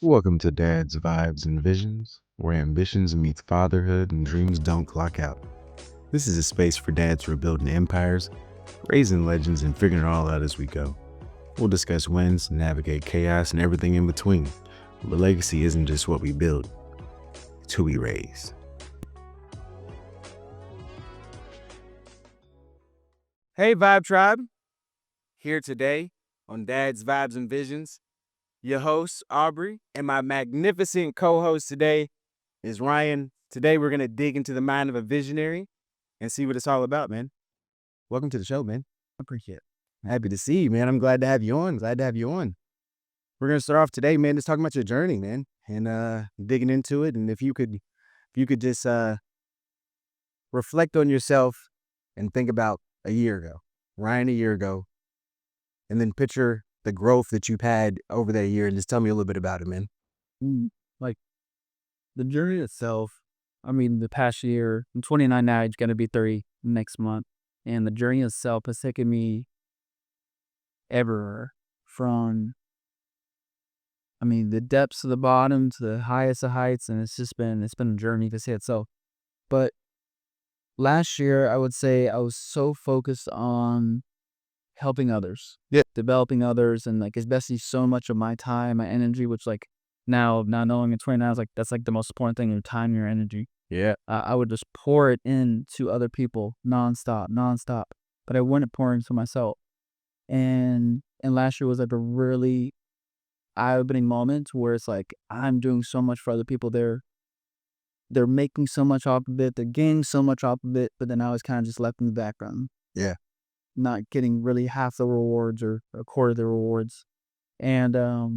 Welcome to Dad's Vibes and Visions, where ambitions meet fatherhood and dreams don't clock out. This is a space for dads rebuilding empires, raising legends, and figuring it all out as we go. We'll discuss wins, navigate chaos, and everything in between. But legacy isn't just what we build, it's who we raise. Hey, Vibe Tribe. Here today on Dad's Vibes and Visions. Your host, Aubrey, and my magnificent co host today is Ryan. Today, we're going to dig into the mind of a visionary and see what it's all about, man. Welcome to the show, man. I appreciate it. Happy to see you, man. I'm glad to have you on. We're going to start off today, man, just talking about your journey, man, and digging into it. And if you could just reflect on yourself and think about a year ago, Ryan a year ago, and then picture the growth that you've had over that year and just tell me a little bit about it, man. Like the journey itself, the past year, I'm 29 now, it's going to be 30 next month. And the journey itself has taken me everywhere from, the depths of the bottom to the highest of heights. And it's been a journey to say it so. But last year, I would say I was so focused on helping others, developing others, and like investing so much of my time, my energy, which like now knowing at 29, I was like, that's like the most important thing, your time, your energy. Yeah. I would just pour it into other people nonstop, but I wouldn't pour into myself. And last year was like a really eye-opening moment where it's like I'm doing so much for other people. They're making so much off of it, they're gaining so much off of it, but then I was kind of just left in the background. Yeah. Not getting really half the rewards or a quarter of the rewards. And I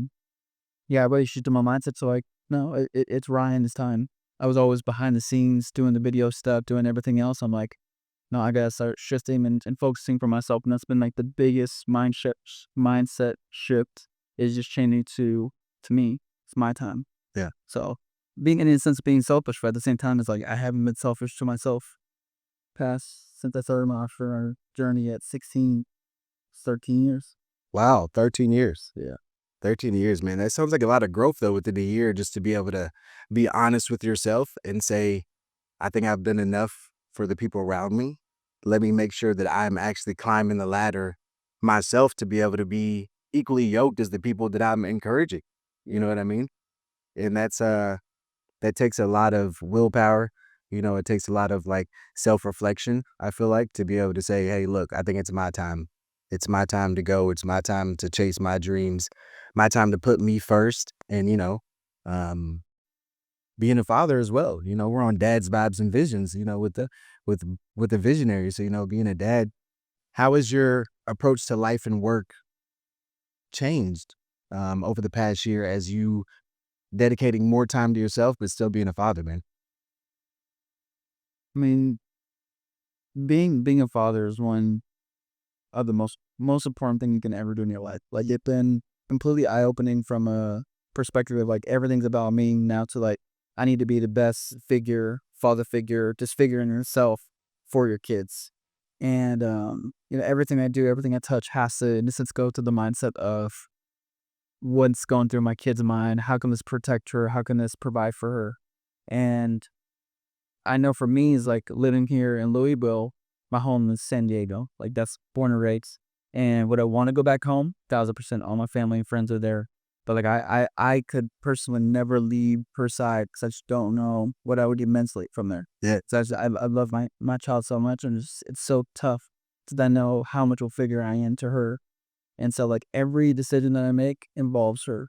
really shifted my mindset. So like, no, it's Ryan this time. I was always behind the scenes doing the video stuff, doing everything else. I'm like, no, I gotta start shifting and focusing for myself. And that's been like the biggest mindset shift is just changing to me. It's my time. Yeah. So being in a sense of being selfish, but at the same time, it's like I haven't been selfish to myself since I started my entrepreneur journey at 16, 13 years. Wow, 13 years. Yeah. 13 years, man. That sounds like a lot of growth, though, within a year, just to be able to be honest with yourself and say, I think I've done enough for the people around me. Let me make sure that I'm actually climbing the ladder myself to be able to be equally yoked as the people that I'm encouraging. You know what I mean? And that takes a lot of willpower. It takes a lot of like self-reflection, I feel like, to be able to say, hey, look, I think it's my time. It's my time to go. It's my time to chase my dreams, my time to put me first. And, um, being a father as well, we're on Dad's Vibes and Visions, with the visionary. So, being a dad, how has your approach to life and work changed over the past year as you dedicating more time to yourself, but still being a father, man? I mean, being a father is one of the most important thing you can ever do in your life. Like it's been completely eye-opening from a perspective of like everything's about me now to like I need to be the best father figure, just figuring yourself for your kids. And everything I do, everything I touch has to in a sense go to the mindset of what's going through my kid's mind, how can this protect her, how can this provide for her. And I know for me is like living here in Louisville, my home is San Diego. Like that's born and raised. And would I want to go back home? 1,000%. All my family and friends are there. But like I could personally never leave her side because I just don't know what I would immensely from there. Yeah. So I love my child so much, and it's so tough to then know how much of a figure I am to her. And so like every decision that I make involves her,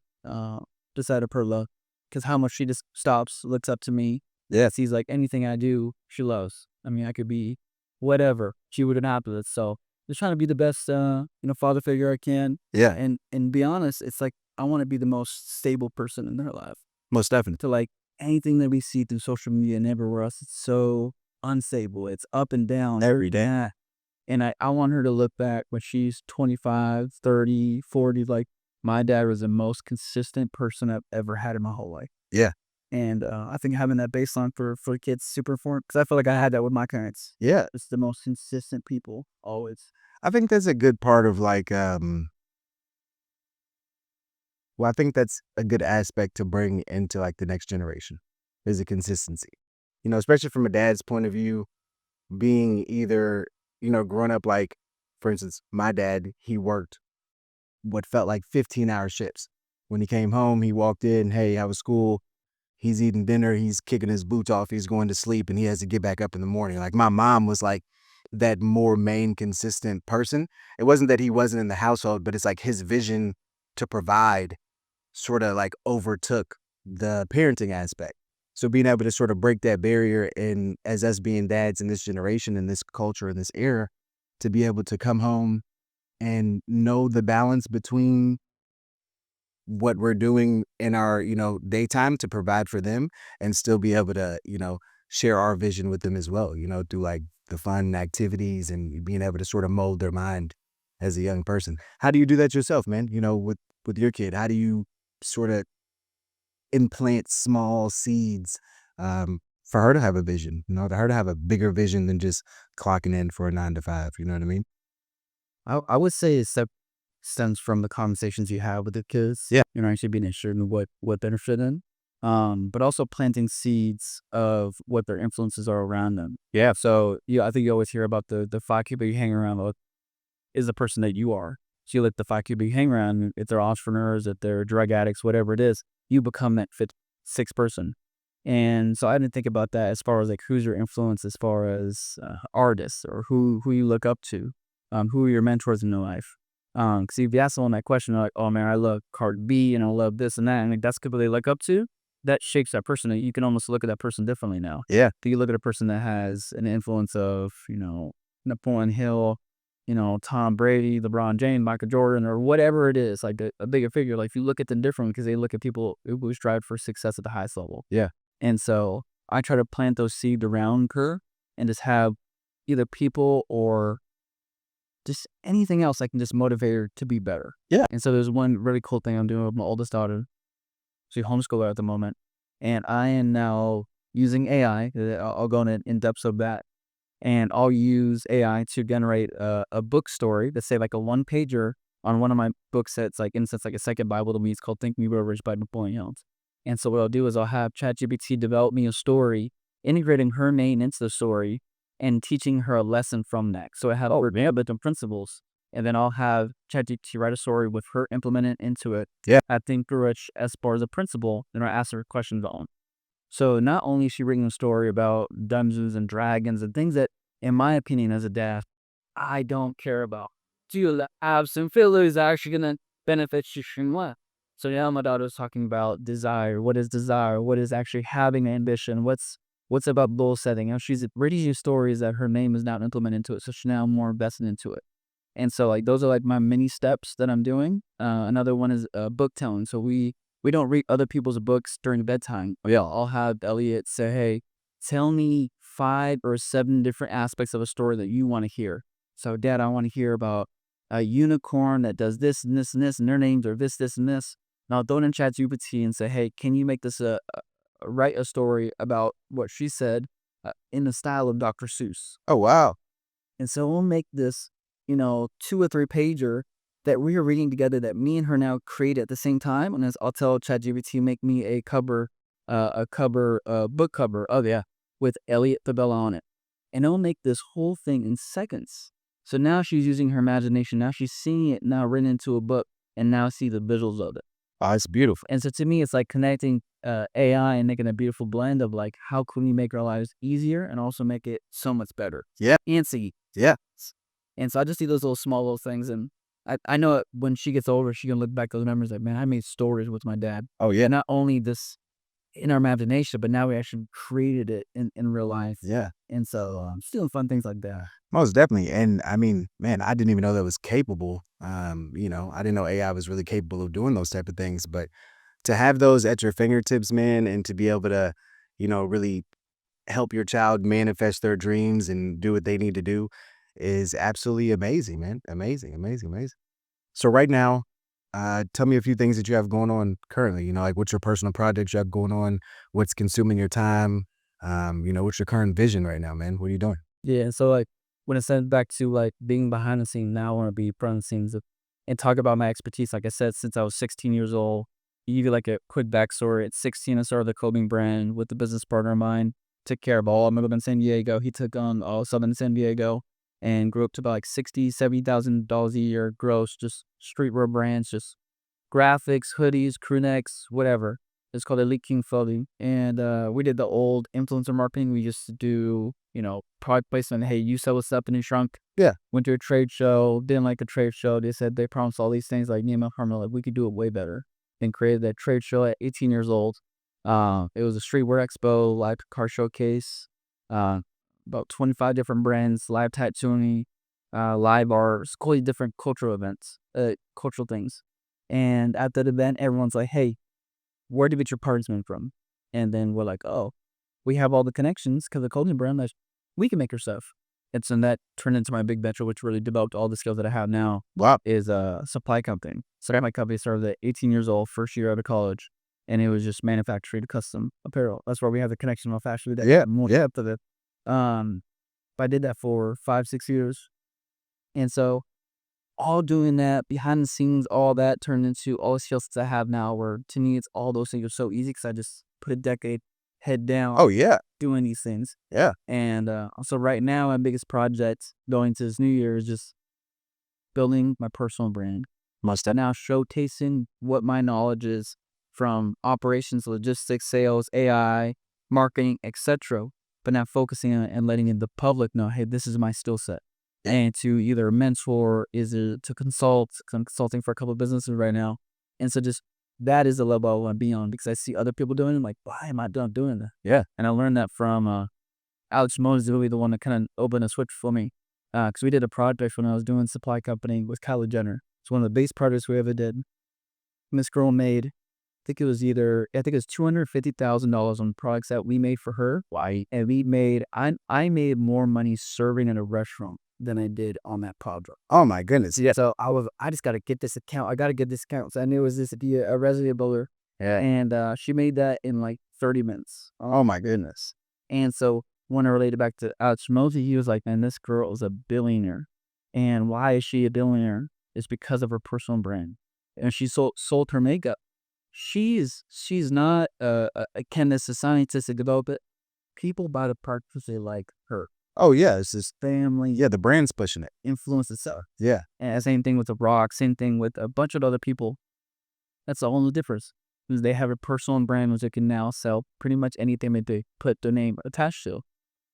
just out of her love, because how much she just stops, looks up to me, Yeah. sees like anything I do, she loves. I could be whatever. She wouldn't happen with it. So just trying to be the best, father figure I can. Yeah. And be honest, it's like I want to be the most stable person in their life. Most definitely. To like anything that we see through social media and everywhere else, it's so unstable. It's up and down every day. Yeah. And I want her to look back when she's 25, 30, 40, like my dad was the most consistent person I've ever had in my whole life. Yeah. And I think having that baseline for kids is super important because I feel like I had that with my parents. Yeah. It's the most consistent people always. I think that's a good part of like Well, I think that's a good aspect to bring into like the next generation is a consistency. Especially from a dad's point of view, being either, growing up like, for instance, my dad, he worked what felt like 15-hour shifts. When he came home, he walked in, hey, how was school? He's eating dinner, he's kicking his boots off, he's going to sleep, and he has to get back up in the morning. Like my mom was like that more main consistent person. It wasn't that he wasn't in the household, but it's like his vision to provide sort of like overtook the parenting aspect. So being able to sort of break that barrier and as us being dads in this generation, in this culture, in this era, to be able to come home and know the balance between what we're doing in our, daytime to provide for them and still be able to, share our vision with them as well, through like the fun activities and being able to sort of mold their mind as a young person. How do you do that yourself, man? With your kid, how do you sort of implant small seeds for her to have a vision, to her to have a bigger vision than just clocking in for a 9 to 5, you know what I mean? I would say it stems from the conversations you have with the kids. Yeah. Actually being interested in what they're interested in. But also planting seeds of what their influences are around them. Yeah. So I think you always hear about the 5 people you hang around with is the person that you are. So you let the 5 people you hang around, if they're entrepreneurs, if they're drug addicts, whatever it is, you become that fifth, sixth person. And so I didn't think about that as far as like who's your influence as far as artists or who you look up to, who are your mentors in your life. Because if you ask someone that question, they're like, oh man, I love Cardi B and I love this and that, and like, that's people they look up to. That shapes that person. You can almost look at that person differently now. Yeah. Do you look at a person that has an influence of Napoleon Hill, Tom Brady, LeBron James, Michael Jordan, or whatever it is, like a bigger figure. Like if you look at them differently because they look at people who strive for success at the highest level. Yeah. And so I try to plant those seeds around her and just have either people or just anything else that can just motivate her to be better. Yeah. And so there's one really cool thing I'm doing with my oldest daughter. She's a homeschooler at the moment. And I am now using AI. I'll go in depth of that. And I'll use AI to generate a book story that's say like a one-pager on one of my books that's like, in a sense, like a second Bible to me. It's called Think Me Real Rich by Napoleon Hill. And so what I'll do is I'll have ChatGPT develop me a story, integrating her name into the story and teaching her a lesson from that. So I have different principles, and then I'll have ChatGPT write a story with her implemented into it. Yeah. I think through it as far as a principle, then I ask her questions on. So not only is she reading a story about Dungeons and Dragons and things that, in my opinion, as a dad, I don't care about. Do you have some feelings actually gonna benefit you from what? So now my daughter's talking about desire. What is desire? What is actually having ambition? What's about goal setting? And she's reading you stories that her name is now implemented into it. So she's now more invested into it. And so like those are like my mini steps that I'm doing. Another one is book telling. So we don't read other people's books during bedtime. Yeah, I'll have Elliot say, hey, tell me 5 or 7 different aspects of a story that you want to hear. So Dad, I want to hear about a unicorn that does this and this and this, and their names are this, this, and this. And I'll throw it in ChatGPT and say, hey, can you make this write a story about what she said in the style of Dr. Seuss? Oh, wow. And so we'll make this, 2 or 3 pager that we are reading together that me and her now create at the same time. And as I'll tell ChatGPT, make me a book cover. Oh yeah, with Elliot Fabela on it. And it'll make this whole thing in seconds. So now she's using her imagination. Now she's seeing it now written into a book and now see the visuals of it. Oh, it's beautiful. And so to me, it's like connecting AI and making a beautiful blend of like, how can we make our lives easier and also make it so much better? Yeah. Fancy. Yeah. And so I just see those little things. And I know when she gets older, she can look back those memories like, man, I made stories with my dad. Oh, yeah. Not only this in our imagination, but now we actually created it in real life. Yeah. And so I'm still doing fun things like that. Most definitely. And I mean, man, I didn't even know that was capable. I didn't know AI was really capable of doing those type of things, but to have those at your fingertips, man, and to be able to, really help your child manifest their dreams and do what they need to do is absolutely amazing, man. Amazing, amazing, amazing. So right now, tell me a few things that you have going on currently, like what's your personal projects you have going on, what's consuming your time, what's your current vision right now, man? What are you doing? Yeah. So like when it sends back to like being behind the scenes, now I want to be front of the scenes. and talk about my expertise. Like I said, since I was 16 years old, to give you like a quick backstory. At 16, I started the clothing brand with a business partner of mine. Took care of all of Middle in San Diego. He took on all Southern San Diego and grew up to about like $70,000 a year gross, just streetwear brands, just graphics, hoodies, crew necks, whatever. It's called Elite King Clothing. And we did the old influencer marketing. We used to do, product placement. Hey, you sell us up and it shrunk. Yeah. Went to a trade show, didn't like a trade show. They said they promised all these things like Nima Harmon, like we could do it way better. And created that trade show at 18 years old. It was a streetwear expo, live car showcase, about 25 different brands, live tattooing, live art, completely different cultural events, cultural things. And at that event, everyone's like, hey, where did you get your partners from? And then we're like, oh, we have all the connections because the clothing brand, we can make your stuff. And so that turned into my big venture, which really developed all the skills that I have now. Wow. Is a supply company. So my company started at 18 years old, first year out of college. And it was just manufacturing custom apparel. That's where we have the connection on fashion. Yeah. More depth of it. But I did that for 5-6 years. And so all doing that behind the scenes, all that turned into all the skills that I have now, where to me, it's all those things are so easy because I just put a decade head down. Oh, yeah. Doing these things. Yeah. And so right now, my biggest project going to this new year is just building my personal brand. Now showcasing what my knowledge is from operations, logistics, sales, AI, marketing, etc. But now focusing on and letting the public know, hey, this is my skill set. And to either mentor, to consult. I'm consulting for a couple of businesses right now. And so just that is the level I want to be on because I see other people doing it. I'm like, why am I not doing that? Yeah. And I learned that from Alex Moses, really the one that kind of opened a switch for me. Because we did a project when I was doing supply company with Kylie Jenner. It's one of the biggest projects we ever did. Miss Girl made, I think it was $250,000 on products that we made for her. Why? And I made more money serving in a restaurant than I did on that project. Oh my goodness. Yeah. So I just got to get this account. I got to get this account. So I knew it was a resume builder. Yeah. And she made that in like 30 minutes. Oh my goodness. And so when I related back to Alex Mosey, he was like, man, this girl is a billionaire. And why is she a billionaire? It's because of her personal brand. And she sold her makeup. She's not a chemist, a scientist, a developer. People buy the products because they like her. Oh, yeah. It's just Family. Yeah, the brand's pushing it. Influence itself. Yeah. And same thing with The Rock, same thing with a bunch of other people. That's the only difference. Because they have a personal brand which they can now sell pretty much anything that they put their name attached to.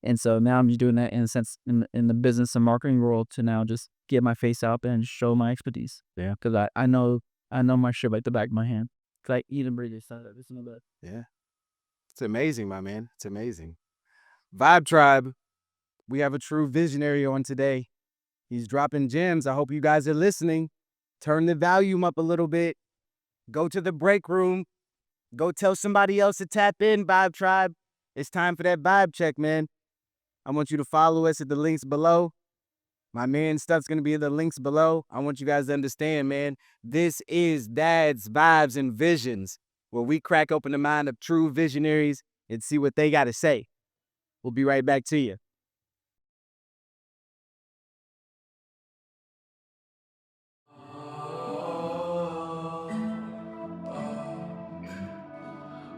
And so now I'm just doing that in a sense in the business and marketing world to now just get my face out and show my expertise. Yeah. Because I know my shit like the back of my hand. Because I eat and breathe this. Yeah. It's amazing, my man. It's amazing. Vibe Tribe. We have a true visionary on today. He's dropping gems. I hope you guys are listening. Turn the volume up a little bit. Go to the break room. Go tell somebody else to tap in, Vibe Tribe. It's time for that vibe check, man. I want you to follow us at the links below. My man stuff's going to be in the links below. I want you guys to understand, man, this is Dad's Vibes and Visions, where we crack open the mind of true visionaries and see what they got to say. We'll be right back to you.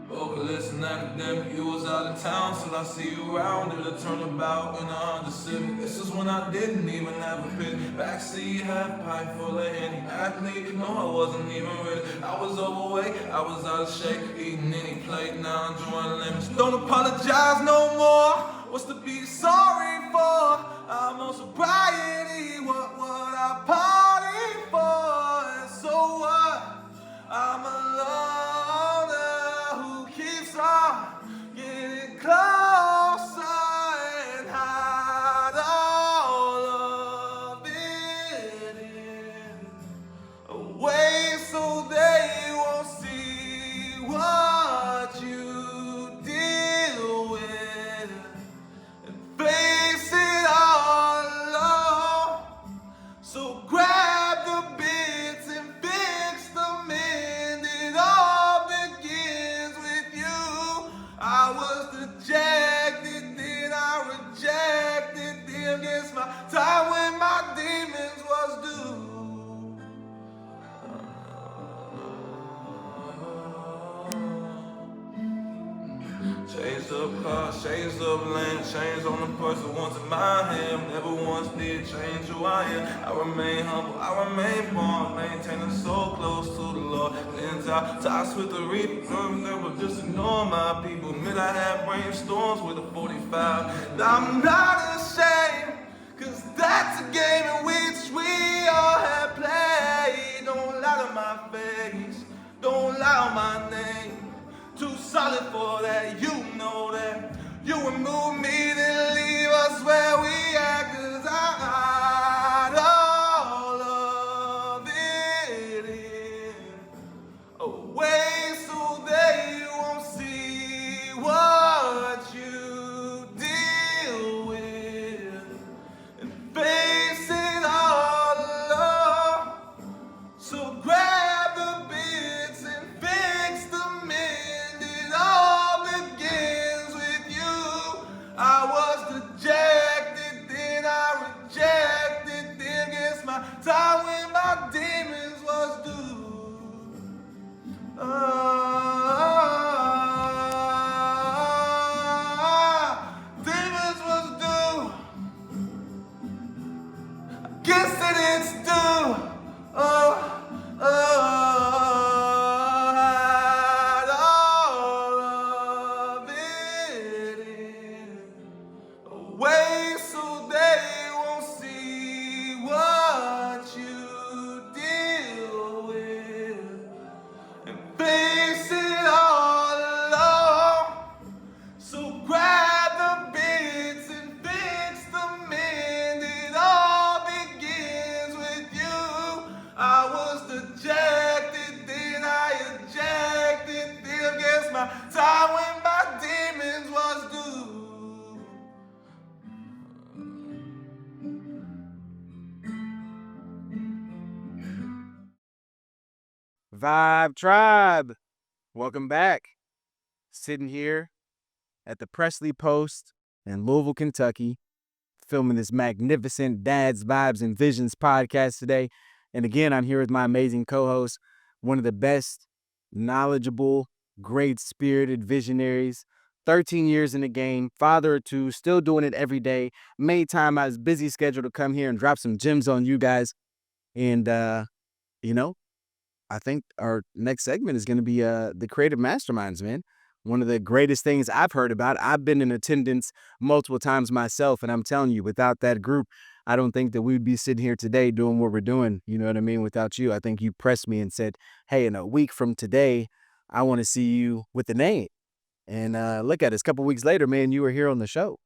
Vocalist and academic, you was out of town, so I see you around. Did a turnabout in a Honda Civic. This is when I didn't even have a pit. Backseat, half pipe full of any athlete. No, I wasn't even ready. I was overweight, I was out of shape, eating any plate. Now I'm enjoying lemons. Don't apologize no more. What's to be sorry for? I'm on sobriety. What would I party for? And so what? I'm alone. Getting closer and hide all of it in a way so they won't see what you deal with and face it all alone. So grab Shades of car, shades of land, chains on the person once in my hand. Never once did change who I am. I remain humble, I remain born, maintaining so close to the Lord. Lens out, toss with the reaper, never just ignore my people. Admit I had brainstorms with a 45. I'm not ashamed, cause that's a game in which we all have played. Don't lie to my face, don't lie on my name. Too solid for that, you know that. You remove me, then leave us where we at, cause I got all of it in a way so they won't see what you deal with and face it all alone. So grab the bits and fix the mend. It all begins with you. I was dejected, then I rejected. Then guess my time when my demons was due. Demons was due. Guess that it's due. Had all of it in a way so they won't see what you deal with and face it all alone. So grab the bits and fix the mend. It all begins with you. I was dejected, then I ejected. Then guess my time when my demons was due. Vibe Tribe, welcome back. Sitting here at the Presley Post in Louisville, Kentucky, filming this magnificent Dads, Vibes, and Visions podcast today. And again, I'm here with my amazing co-host, one of the best, knowledgeable, great-spirited visionaries, 13 years in the game, father of two, still doing it every day, made time out of his busy schedule to come here and drop some gems on you guys. And, I think our next segment is going to be the creative masterminds, man. One of the greatest things I've heard about. I've been in attendance multiple times myself, and I'm telling you, without that group, I don't think that we'd be sitting here today doing what we're doing. You know what I mean? Without you, I think you pressed me and said, hey, in a week from today, I want to see you with the name. And look at us. A couple weeks later, man, you were here on the show.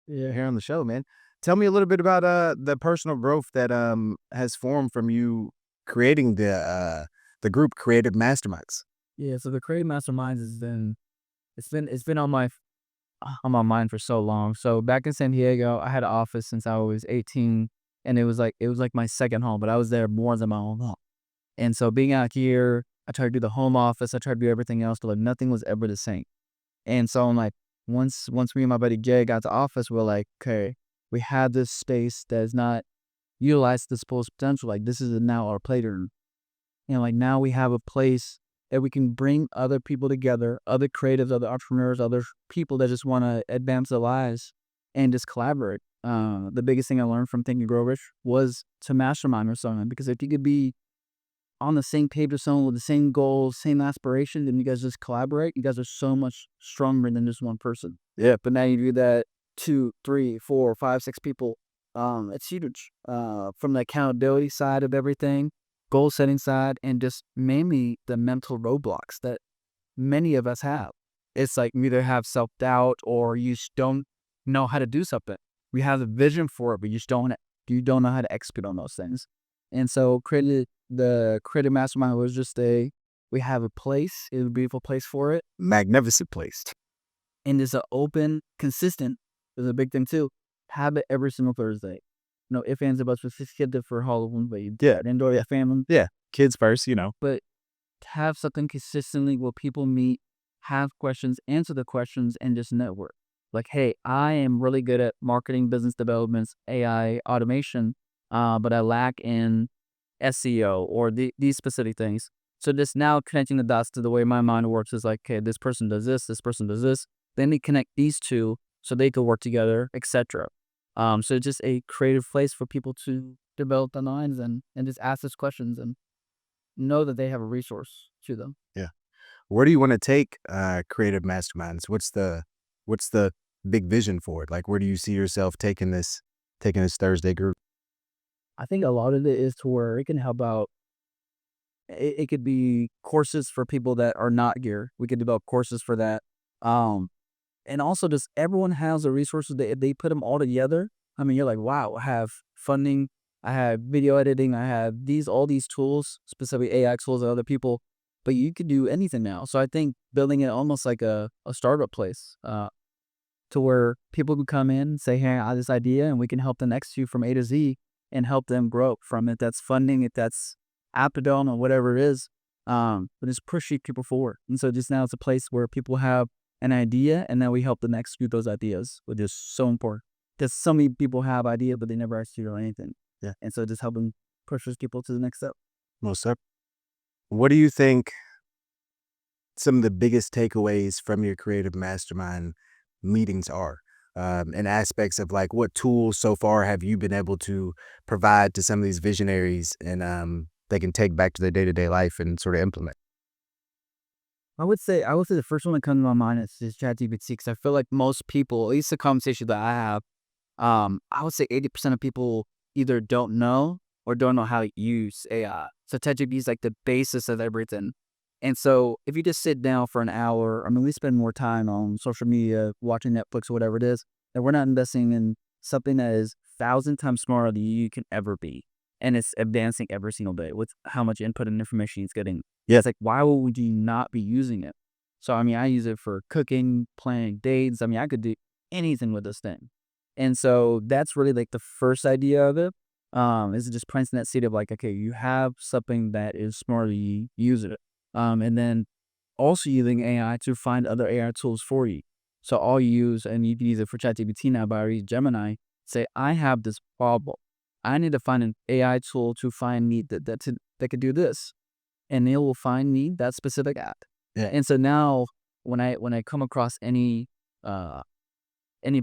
Yeah. Here on the show, man. Tell me a little bit about the personal growth that has formed from you creating the group Creative Masterminds. Yeah, so the creative masterminds it's been on my mind for so long. So back in San Diego, I had an office since I was 18, and it was like my second home, but I was there more than my own home. And so being out here, I tried to do the home office, I tried to do everything else, but like nothing was ever the same. And so I'm like, once me and my buddy Jay got to office, we're like, okay, we have this space that is not utilized to its full potential. Like this is now our playroom. And like now we have a place that we can bring other people together, other creatives, other entrepreneurs, other people that just want to advance their lives and just collaborate. The biggest thing I learned from Think and Grow Rich was to mastermind with someone, because if you could be on the same page with someone with the same goals, same aspirations, and you guys just collaborate, you guys are so much stronger than just one person. Yeah. But now you do that 2, 3, 4, 5, 6 people. It's huge. From the accountability side of everything, goal setting side, and just mainly the mental roadblocks that many of us have. It's like you either have self-doubt or you just don't know how to do something. We have the vision for it, but you don't know how to execute on those things. And so the creative mastermind was just we have a place, it's a beautiful place for it. Magnificent place. And it's an open, consistent, is a big thing too. Have it every single Thursday. No ifs, ands, or buts. We're scheduled for Halloween, but you enjoy that family. Yeah. Kids first, But have something consistently where people meet, have questions, answer the questions, and just network. Like, hey, I am really good at marketing, business development, AI, automation, but I lack in SEO or these specific things. So just now connecting the dots to the way my mind works is like, okay, this person does this, Then they connect these two so they could work together, etc. So it's just a creative place for people to develop their minds and just ask those questions and know that they have a resource to them. Yeah. Where do you want to take creative masterminds? What's the big vision for it? Like, where do you see yourself taking this Thursday group? I think a lot of it is to where it can help out. It could be courses for people that are not gear. We could develop courses for that. Um, and also just everyone has the resources that if they put them all together, I mean, you're like, wow, I have funding, I have video editing, I have all these tools, specifically AI tools and other people, but you could do anything now. So I think building it almost like a startup place, to where people can come in and say, hey, I have this idea and we can help them execute from A to Z and help them grow from it. That's funding, if that's Aptodon or whatever it is. But it's pushing people forward. And so just now it's a place where people have an idea and then we help them execute those ideas, which is so important. Because so many people have ideas, but they never execute on anything. Yeah. And so just helping push those people to the next step. Most up. What do you think some of the biggest takeaways from your creative mastermind meetings are? And aspects of like what tools so far have you been able to provide to some of these visionaries and they can take back to their day-to-day life and sort of implement? I would say the first one that comes to my mind is ChatGPT, because I feel like most people, at least the conversation that I have, I would say 80% of people either don't know or don't know how to use AI. So ChatGPT is like the basis of everything. And so if you just sit down for an hour, I mean, we spend more time on social media, watching Netflix or whatever it is, and we're not investing in something that is 1,000 times smarter than you can ever be. And it's advancing every single day with how much input and information it's getting. Yeah. It's like, why would you not be using it? So, I mean, I use it for cooking, planning dates. I mean, I could do anything with this thing. And so that's really like the first idea of it. Is just planting that seed of like, okay, you have something that is smarter, you use it. And then also using AI to find other AI tools for you. So all you use, and you can use it for ChatGPT now by using Gemini, say, I have this problem. I need to find an AI tool to find me that could do this. And it will find me that specific app. Yeah. And so now when I come across any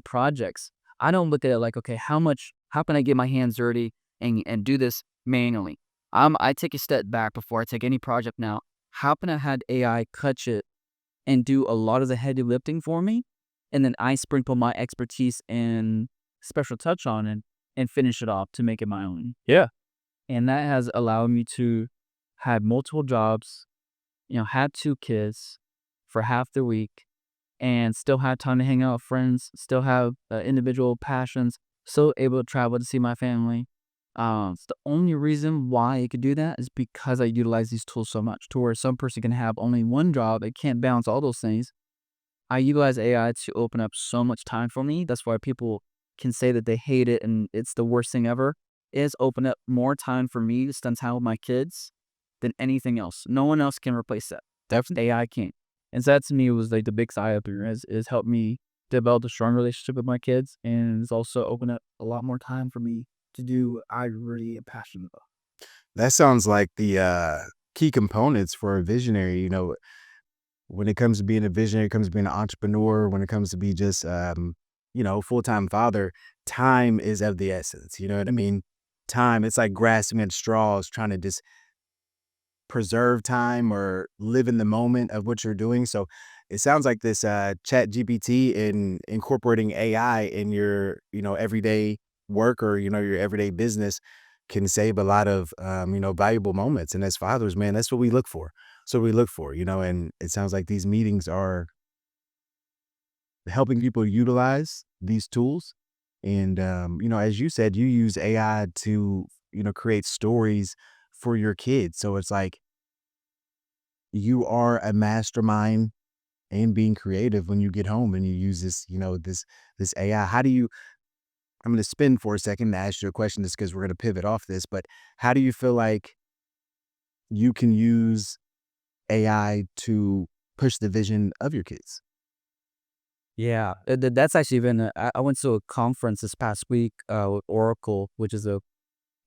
projects, I don't look at it like, okay, how can I get my hands dirty and do this manually? I take a step back before I take any project now. How can I have AI catch it and do a lot of the heavy lifting for me? And then I sprinkle my expertise and special touch on it and finish it off to make it my own. Yeah. And that has allowed me to have multiple jobs, have 2 kids for half the week, and still have time to hang out with friends, still have individual passions, still able to travel to see my family. It's the only reason why I could do that is because I utilize these tools so much, to where some person can have only one job, they can't balance all those things. I utilize AI to open up so much time for me. That's why people can say that they hate it and it's the worst thing ever. Is open up more time for me to spend time with my kids than anything else. No one else can replace that. Definitely. AI can't. And so that to me was like the big eye opener, is helped me develop a strong relationship with my kids, and it's also opened up a lot more time for me to do what I really am passionate about. That sounds like the key components for a visionary. You know, when it comes to being a visionary, it comes to being an entrepreneur, when it comes to be just full-time father, time is of the essence. You know what I mean? Time, it's like grasping at straws, trying to just preserve time or live in the moment of what you're doing. So it sounds like this chat GPT and incorporating AI in your, everyday work or, your everyday business can save a lot of, valuable moments. And as fathers, man, that's what we look for. So we look for, and it sounds like these meetings are helping people utilize these tools. And, as you said, you use AI to, create stories for your kids. So it's like you are a mastermind and being creative when you get home and you use this, this AI. How do you, I'm going to spin for a second to ask you a question just because we're going to pivot off this, but how do you feel like you can use AI to push the vision of your kids? Yeah, that's actually been. I went to a conference this past week with Oracle, which is I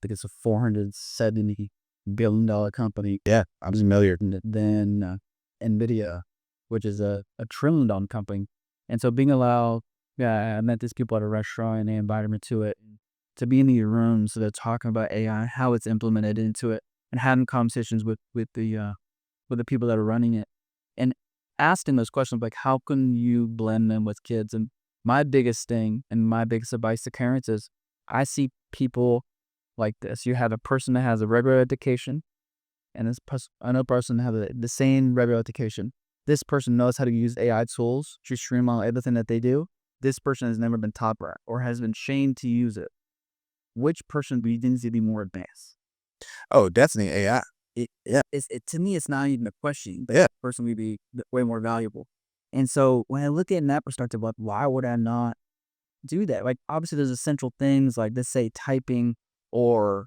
think it's a $470 billion company. Yeah, I'm familiar. And then NVIDIA, which is a $1 trillion company. And so being allowed, I met these people at a restaurant and they invited me to it. To be in these rooms, so they're talking about AI, how it's implemented into it, and having conversations with the people that are running it, and asking those questions like, how can you blend them with kids? And my biggest thing and my biggest advice to parents is, I see people like this. You have a person that has a regular education, and another person that has the same regular education. This person knows how to use AI tools to streamline everything that they do. This person has never been taught or has been shamed to use it. Which person do you think to be more advanced? Oh, definitely AI. To me, it's not even a question. Yeah. Person would be way more valuable. And so when I look at it in that perspective, like, why would I not do that? Like, obviously, there's essential things like, let's say, typing or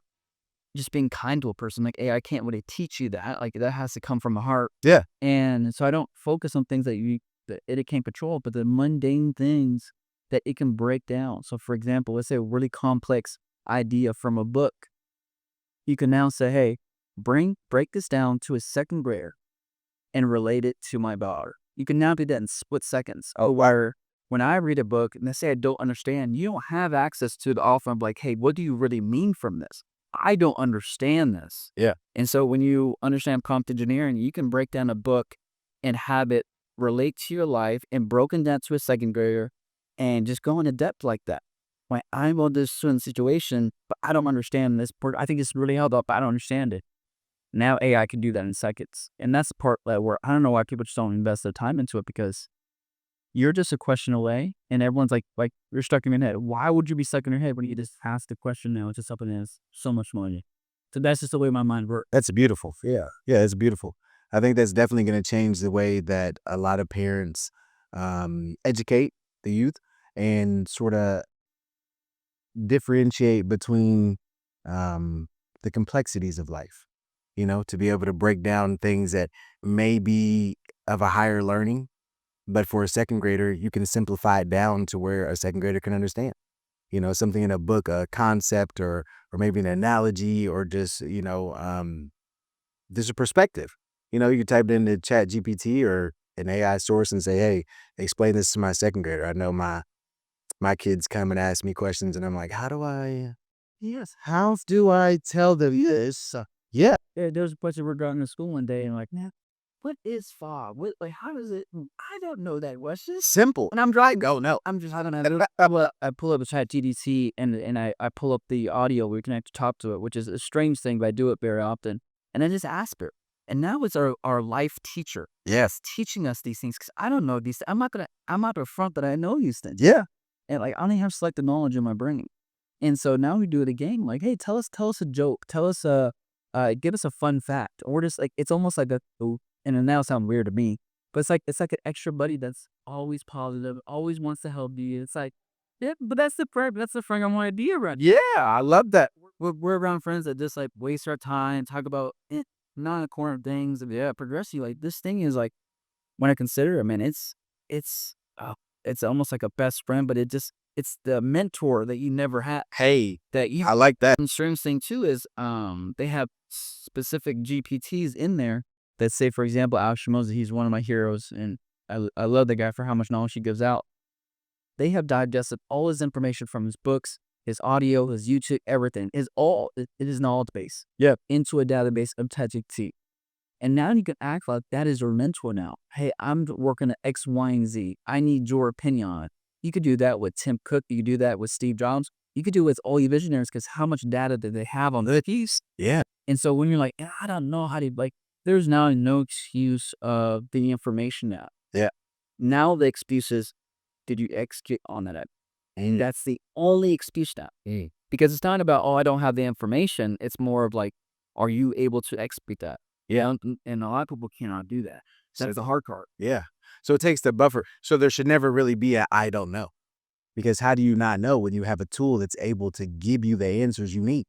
just being kind to a person. Like, AI can't really teach you that. Like, that has to come from the heart. Yeah. And so I don't focus on things that it can't control, but the mundane things that it can break down. So, for example, let's say a really complex idea from a book. You can now say, hey, break this down to a second grader and relate it to my daughter. You can now do that in split seconds. Where when I read a book and they say I don't understand, you don't have access to the author. I'm like, hey, what do you really mean from this? I don't understand this. Yeah. And so when you understand prompt engineering, you can break down a book and have it relate to your life and broken down to a second grader and just go into depth like that. When I'm on this certain situation, but I don't understand this part. I think it's really held up, but I don't understand it. Now AI can do that in seconds. And that's the part that where I don't know why people just don't invest their time into it, because you're just a question away and everyone's like you're stuck in your head. Why would you be stuck in your head when you just ask the question now? It's just something that's so much money. So that's just the way my mind works. That's beautiful. Yeah. Yeah, it's beautiful. I think that's definitely going to change the way that a lot of parents educate the youth and sort of differentiate between the complexities of life, to be able to break down things that may be of a higher learning, but for a second grader, you can simplify it down to where a second grader can understand. Something in a book, a concept, or maybe an analogy, or just there's a perspective. You type it into Chat GPT or an AI source and say, "Hey, explain this to my second grader." I know my kids come and ask me questions, and I'm like, "How do I tell them this?" Yeah, There was a question we're going to school one day and like, man, what is fog? What, like, how does it? I don't know that question. simple. And I'm driving. Oh no, I don't know. I pull up a Chat GDC and I pull up the audio. We can actually talk to it, which is a strange thing, but I do it very often. And I just ask her. And now it's our life teacher. Yes. Teaching us these things, because I don't know these. I'm not to front that I know these things. Yeah. And like, I don't even have selective knowledge in my brain. And so now we do it again. Like, hey, tell us a joke. Tell us give us a fun fact, or just like, it's almost like and it now sounds weird to me, but it's like an extra buddy that's always positive, always wants to help you. It's like, yeah, but that's the friend I want to be around. Yeah, I love that. We're around friends that just like waste our time, talk about non-important things. Yeah, progress you. Like, this thing is like, when I consider it, man, it's almost like a best friend, but it's the mentor that you never had. Hey, That you I like that. And strange thing too is they have specific GPTs in there that say, for example, Alex Shimoza, he's one of my heroes, and I love the guy for how much knowledge he gives out. They have digested all his information from his books, his audio, his YouTube, everything. It is knowledge base. Yeah. Into a database of ChatGPT. And now you can act like that is your mentor now. Hey, I'm working at X, Y, and Z. I need your opinion on it. You could do that with Tim Cook. You could do that with Steve Jobs. You could do it with all your visionaries, because how much data do they have on the piece? Yeah. And so when you're like, I don't know how to, like, there's now no excuse of the information now. Yeah. Now the excuse is, did you execute on that? That's the only excuse now. Because it's not about, I don't have the information. It's more of like, are you able to execute that? Yeah. And a lot of people cannot do that. That's the hard part. Yeah. So it takes the buffer. So there should never really be a I don't know. Because how do you not know when you have a tool that's able to give you the answers you need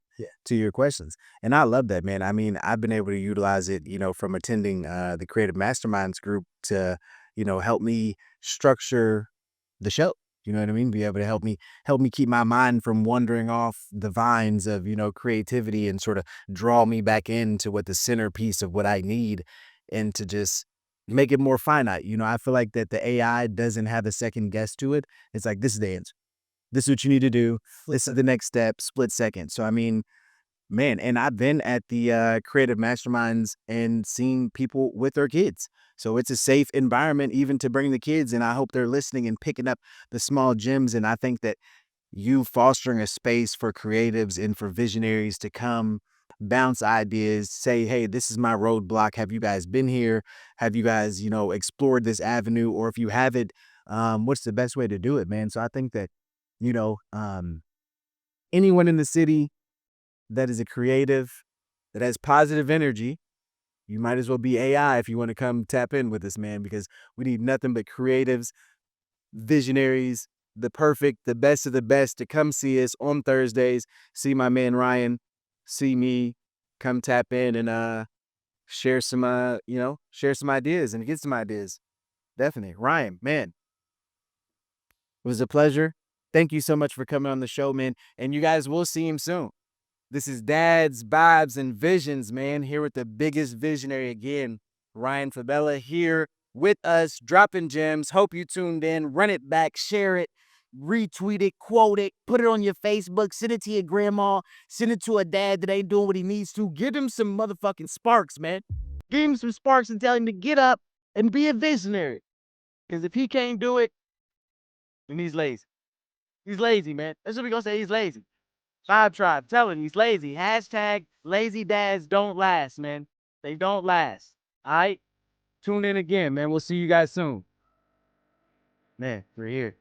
to your questions? And I love that, man. I mean, I've been able to utilize it, from attending the Creative Masterminds group to, help me structure the show. You know what I mean? Be able to help me keep my mind from wandering off the vines of, creativity, and sort of draw me back into what the centerpiece of what I need, and to just make it more finite. You know, I feel like that the AI doesn't have a second guess to it. It's like, this is the answer. This is what you need to do. This is the next step, split second. So, I mean, man, and I've been at the creative masterminds and seen people with their kids. So it's a safe environment even to bring the kids. And I hope they're listening and picking up the small gems. And I think that you fostering a space for creatives and for visionaries to come bounce ideas, say, hey, this is my roadblock. Have you guys been here? Have you guys, explored this avenue? Or if you haven't, what's the best way to do it, man? So I think that, you know, um, anyone in the city that is a creative, that has positive energy, you might as well be AI if you want to come tap in with us, man, because we need nothing but creatives, visionaries, the best of the best to come see us on Thursdays. See my man Ryan, see me, come tap in and share some share some ideas and get some ideas. Definitely. Ryan, man, it was a pleasure. Thank you so much for coming on the show, man. And you guys will see him soon. This is Dad's Vibes and Visions, man, here with the biggest visionary again, Ryan Fabela, here with us, dropping gems. Hope you tuned in. Run it back, share it, retweet it, quote it, put it on your Facebook, send it to your grandma, send it to a dad that ain't doing what he needs to. Give him some motherfucking sparks, man. Give him some sparks and tell him to get up and be a visionary. Because if he can't do it, then he's lazy. He's lazy, man. That's what we gonna say. He's lazy. Vibe Tribe, telling you, he's lazy. Hashtag lazy dads don't last, man. They don't last. All right? Tune in again, man. We'll see you guys soon. Man, we're here.